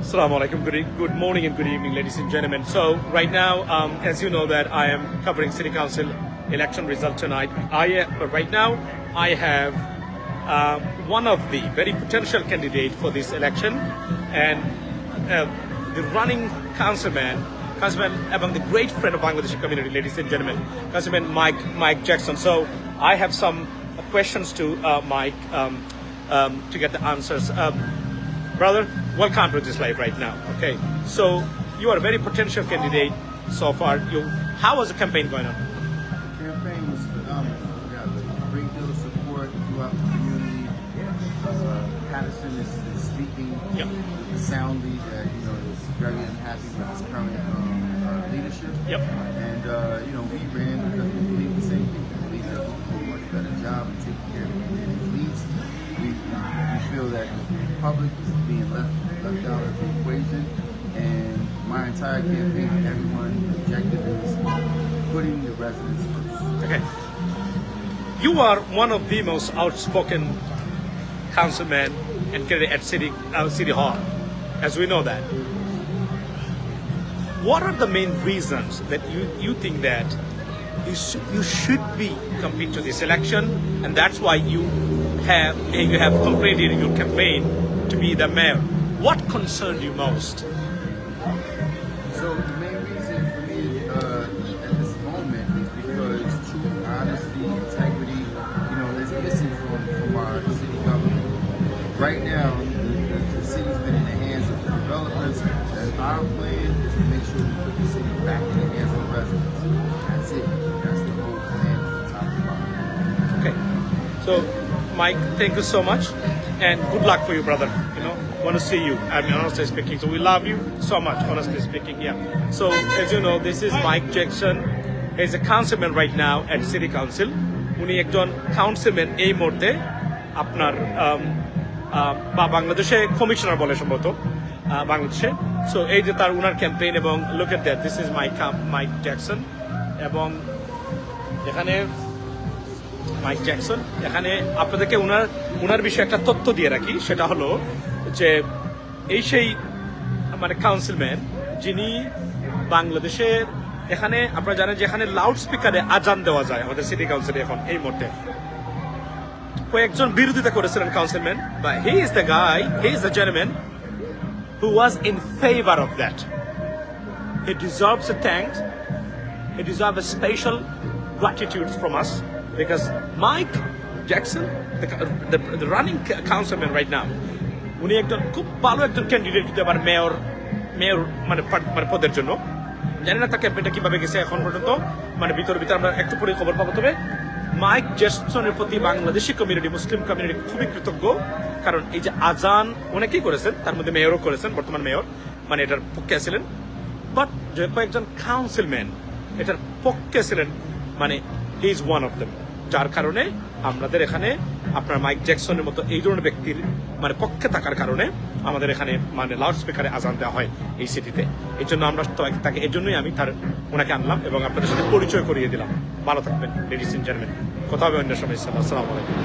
Assalamu alaikum. Good morning and good evening, ladies and gentlemen. So right now, as you know that I am covering City Council election result tonight. Right now I have one of the very potential candidate for this election, and the running councilman among the great friend of Bangladeshi community, ladies and gentlemen, Councilman Mike Jackson. So I have some questions to Mike to get the answers. Brother, welcome to this live right now. Okay, so you are a very potential candidate so far. How was the campaign going on? The campaign was phenomenal. We got a great deal of support throughout the community. Patterson is speaking soundly that is very unhappy with his current leadership. Yep. And we ran because we believe the same thing. We believe that we can do a much better job and take care of the community's needs. We feel that the public is being left out of the equation, and my entire campaign, everyone's objective is putting the residents first. Okay. You are one of the most outspoken councilmen and candidate at City Hall, as we know that. What are the main reasons that you think that you should be compete to this election, and that's why you have completed your campaign to be the mayor? What concerned you most? So the main reason for me at this moment is because truth, honesty, integrity, is missing from our city government. Right now, the city's been in the hands of the developers, and our plan is to make sure we put the city back in the hands of the residents. That's it. That's the whole plan from top to bottom. Okay. So, Mike, thank you so much, and good luck for you, brother. Want to see you. I mean, honestly speaking. So we love you so much, honestly speaking. Yeah. So as you know, this is Mike Jackson. He's a councilman right now at City Council. উনি একজন councilman এই মুহূর্তে আপনার বাংলাদেশে commissioner বলে সম্ভবত বাংলাদেশে। So এই যে তার উনার ক্যাম্পেইন, এবং look at that, this is Mike Jackson, এবং এখানে মাইক জ্যাকসন। এখানে আপনাদেরকে উনার বিষয়ে একটা তথ্য দিয়ে রাখি, সেটা হলো যে এই সেই কাউন্সিলম্যান যিনি বাংলাদেশের, এখানে আপনারা জানেন যে এখানে লাউড স্পিকারে আজান দেওয়া যায় আমাদের সিটি কাউন্সিলে এখন এই মুহূর্তে। কয়েকজন বিরোধিতা করেছিলেন কাউন্সিলম্যান, বা he is the gentleman who was in favour of that. He deserves a thanks, he deserve a special gratitude from us, because Mike Jackson, the running councilman right now, উনি একজন খুব ভালো একজন ক্যান্ডিডেট হতে পারে mayor পদের জন্য। জানি না তার ক্যাম্পেইনটা কিভাবে গেছে এখন পর্যন্ত, ভিতরে আমরা একটু পরে খবর পাবো। তবে মাইক জ্যাকসনের প্রতি বাংলাদেশি কমিউনিটি, মুসলিম কমিউনিটি খুবই কৃতজ্ঞ, কারণ এই যে আজান অনেকেই করেছেন, তার মধ্যে মেয়রও করেছেন, বর্তমান মেয়র এটার পক্ষে ছিলেন, বাট যে কয়েকজন কাউন্সিলম্যান এটার পক্ষে ছিলেন, he is one of them, যার কারণে আমাদের এখানে আপনার মাইক জ্যাকসনের মতো এই ধরনের ব্যক্তির পক্ষে থাকার কারণে আমাদের এখানে লাউড স্পিকারে আজান দেওয়া হয় এই সিটিতে। এই জন্য আমরা তাকে এই জন্যই আমি ওনাকে আনলাম এবং আপনাদের সাথে পরিচয় করিয়ে দিলাম। ভালো থাকবেন লেডিস এন্ড জেন্টলম্যান, কথা হবে অন্য সময়। আসসালামু আলাইকুম।